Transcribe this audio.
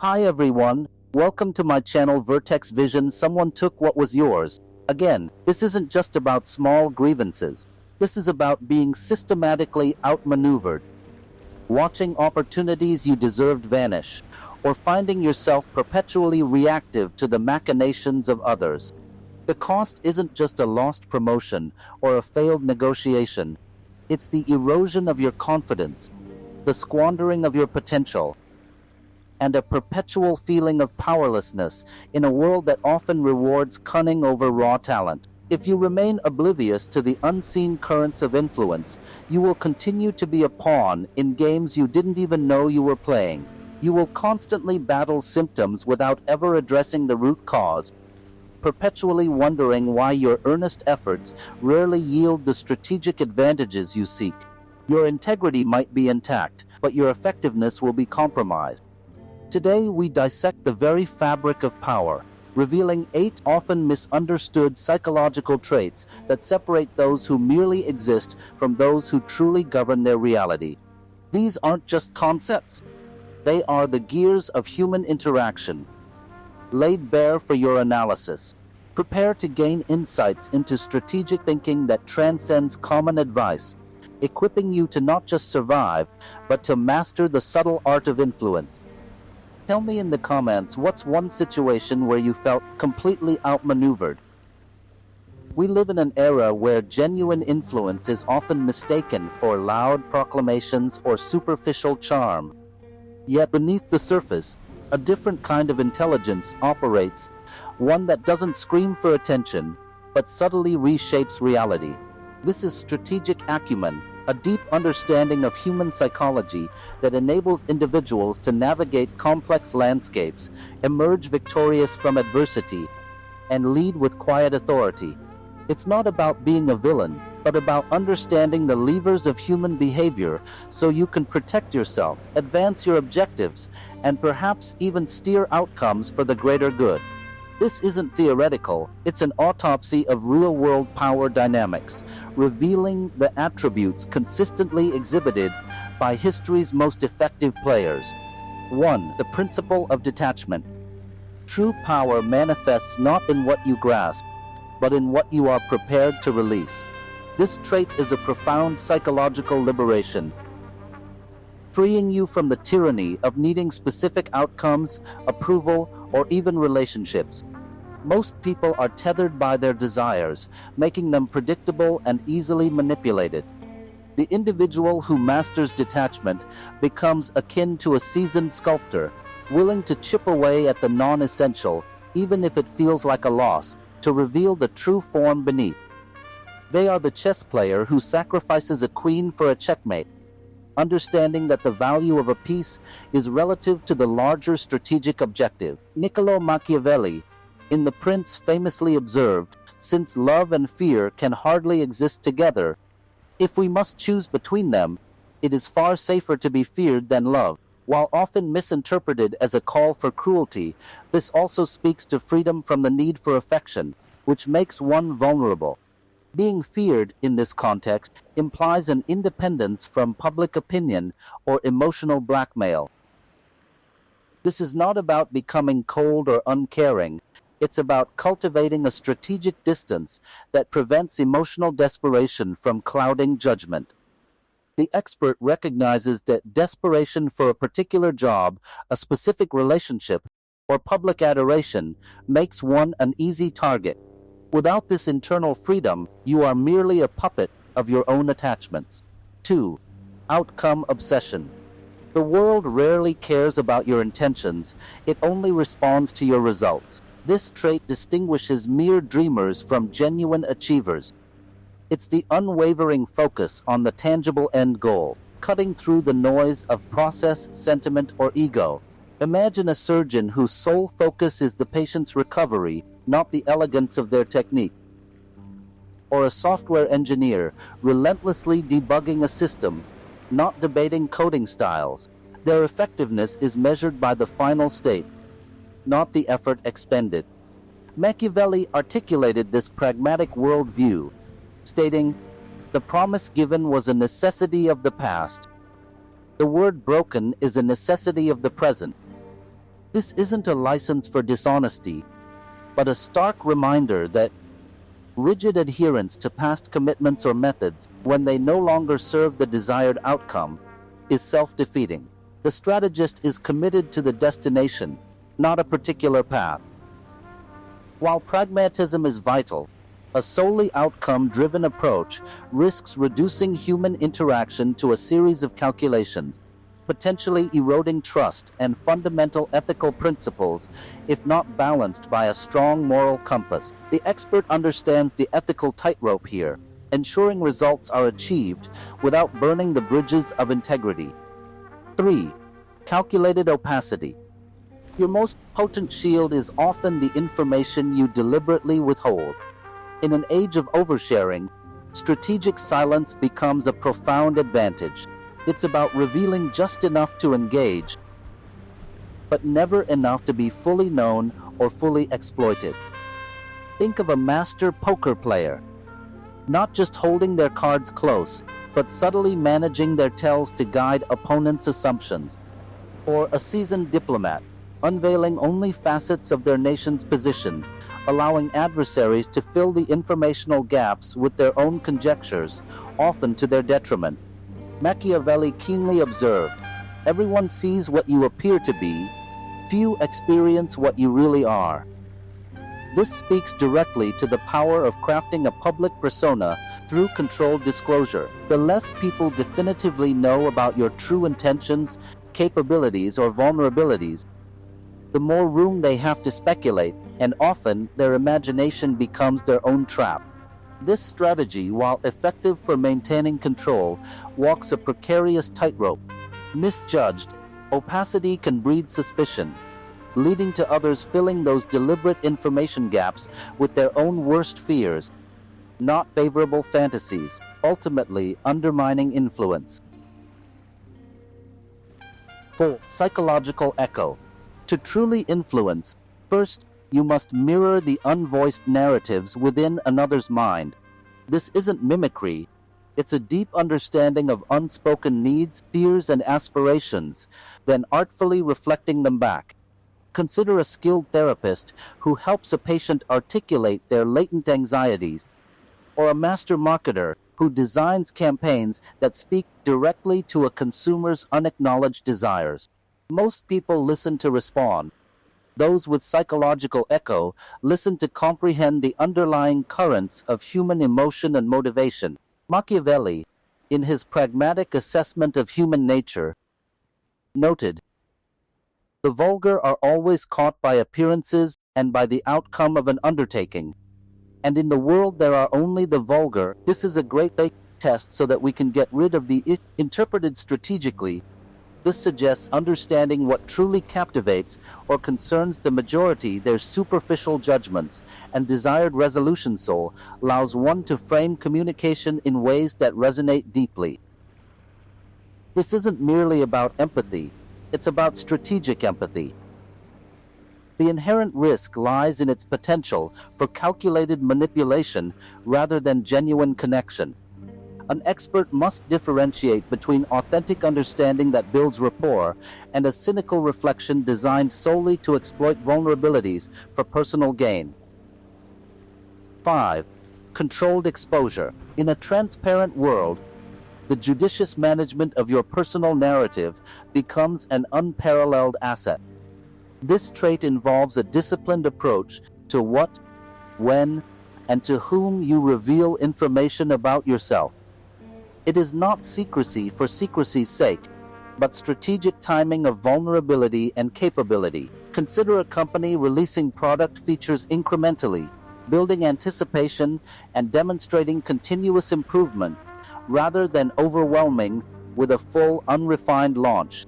Hi everyone, welcome to my channel Vertex Vision. Someone took what was yours. Again, this isn't just about small grievances. This is about being systematically outmaneuvered, watching opportunities you deserved vanish, or finding yourself perpetually reactive to the machinations of others. The cost isn't just a lost promotion or a failed negotiation. It's the erosion of your confidence, the squandering of your potential, and a perpetual feeling of powerlessness in a world that often rewards cunning over raw talent. If you remain oblivious to the unseen currents of influence, you will continue to be a pawn in games you didn't even know you were playing. You will constantly battle symptoms without ever addressing the root cause, perpetually wondering why your earnest efforts rarely yield the strategic advantages you seek. Your integrity might be intact, but your effectiveness will be compromised. Today we dissect the very fabric of power, revealing 8 often misunderstood psychological traits that separate those who merely exist from those who truly govern their reality. These aren't just concepts. They are the gears of human interaction, laid bare for your analysis. Prepare to gain insights into strategic thinking that transcends common advice, equipping you to not just survive, but to master the subtle art of influence. Tell me in the comments what's one situation where you felt completely outmaneuvered. We live in an era where genuine influence is often mistaken for loud proclamations or superficial charm. Yet beneath the surface, a different kind of intelligence operates, one that doesn't scream for attention, but subtly reshapes reality. This is strategic acumen, a deep understanding of human psychology that enables individuals to navigate complex landscapes, emerge victorious from adversity, and lead with quiet authority. It's not about being a villain, but about understanding the levers of human behavior so you can protect yourself, advance your objectives, and perhaps even steer outcomes for the greater good. This isn't theoretical, it's an autopsy of real-world power dynamics, revealing the attributes consistently exhibited by history's most effective players. 1. The principle of detachment. True power manifests not in what you grasp, but in what you are prepared to release. This trait is a profound psychological liberation, freeing you from the tyranny of needing specific outcomes, approval, or even relationships. Most people are tethered by their desires, making them predictable and easily manipulated. The individual who masters detachment becomes akin to a seasoned sculptor, willing to chip away at the non-essential, even if it feels like a loss, to reveal the true form beneath. They are the chess player who sacrifices a queen for a checkmate, understanding that the value of a piece is relative to the larger strategic objective. Niccolo Machiavelli, in The Prince, famously observed, "Since love and fear can hardly exist together, if we must choose between them, it is far safer to be feared than loved." While often misinterpreted as a call for cruelty, this also speaks to freedom from the need for affection, which makes one vulnerable. Being feared in this context implies an independence from public opinion or emotional blackmail. This is not about becoming cold or uncaring. It's about cultivating a strategic distance that prevents emotional desperation from clouding judgment. The expert recognizes that desperation for a particular job, a specific relationship, or public adoration makes one an easy target. Without this internal freedom, you are merely a puppet of your own attachments. 2. Outcome obsession. The world rarely cares about your intentions, it only responds to your results. This trait distinguishes mere dreamers from genuine achievers. It's the unwavering focus on the tangible end goal, cutting through the noise of process, sentiment, or ego. Imagine a surgeon whose sole focus is the patient's recovery, not the elegance of their technique. Or a software engineer relentlessly debugging a system, not debating coding styles. Their effectiveness is measured by the final state, not the effort expended. Machiavelli articulated this pragmatic worldview, stating, "The promise given was a necessity of the past. The word broken is a necessity of the present." This isn't a license for dishonesty, but a stark reminder that rigid adherence to past commitments or methods, when they no longer serve the desired outcome, is self-defeating. The strategist is committed to the destination, not a particular path. While pragmatism is vital, a solely outcome-driven approach risks reducing human interaction to a series of calculations, potentially eroding trust and fundamental ethical principles if not balanced by a strong moral compass. The expert understands the ethical tightrope here, ensuring results are achieved without burning the bridges of integrity. 3. Calculated opacity. Your most potent shield is often the information you deliberately withhold. In an age of oversharing, strategic silence becomes a profound advantage. It's about revealing just enough to engage, but never enough to be fully known or fully exploited. Think of a master poker player, not just holding their cards close, but subtly managing their tells to guide opponents' assumptions. Or a seasoned diplomat, unveiling only facets of their nation's position, allowing adversaries to fill the informational gaps with their own conjectures, often to their detriment. Machiavelli keenly observed, "Everyone sees what you appear to be, few experience what you really are." This speaks directly to the power of crafting a public persona through controlled disclosure. The less people definitively know about your true intentions, capabilities, or vulnerabilities, the more room they have to speculate, and often their imagination becomes their own trap. This strategy, while effective for maintaining control, walks a precarious tightrope. Misjudged, opacity can breed suspicion, leading to others filling those deliberate information gaps with their own worst fears, not favorable fantasies, ultimately undermining influence. 4. Psychological echo. To truly influence, first, you must mirror the unvoiced narratives within another's mind. This isn't mimicry, it's a deep understanding of unspoken needs, fears, and aspirations, then artfully reflecting them back. Consider a skilled therapist who helps a patient articulate their latent anxieties, or a master marketer who designs campaigns that speak directly to a consumer's unacknowledged desires. Most people listen to respond. Those with psychological echo listen to comprehend the underlying currents of human emotion and motivation. Machiavelli, in his pragmatic assessment of human nature, noted, "The vulgar are always caught by appearances and by the outcome of an undertaking. And in the world there are only the vulgar. This is a great test so that we can get rid of the interpreted strategically. This suggests understanding what truly captivates or concerns the majority. Their superficial judgments and desired resolution soul allows one to frame communication in ways that resonate deeply." This isn't merely about empathy, it's about strategic empathy. The inherent risk lies in its potential for calculated manipulation rather than genuine connection. An expert must differentiate between authentic understanding that builds rapport and a cynical reflection designed solely to exploit vulnerabilities for personal gain. 5. Controlled exposure. In a transparent world, the judicious management of your personal narrative becomes an unparalleled asset. This trait involves a disciplined approach to what, when, and to whom you reveal information about yourself. It is not secrecy for secrecy's sake, but strategic timing of vulnerability and capability. Consider a company releasing product features incrementally, building anticipation and demonstrating continuous improvement, rather than overwhelming with a full, unrefined launch.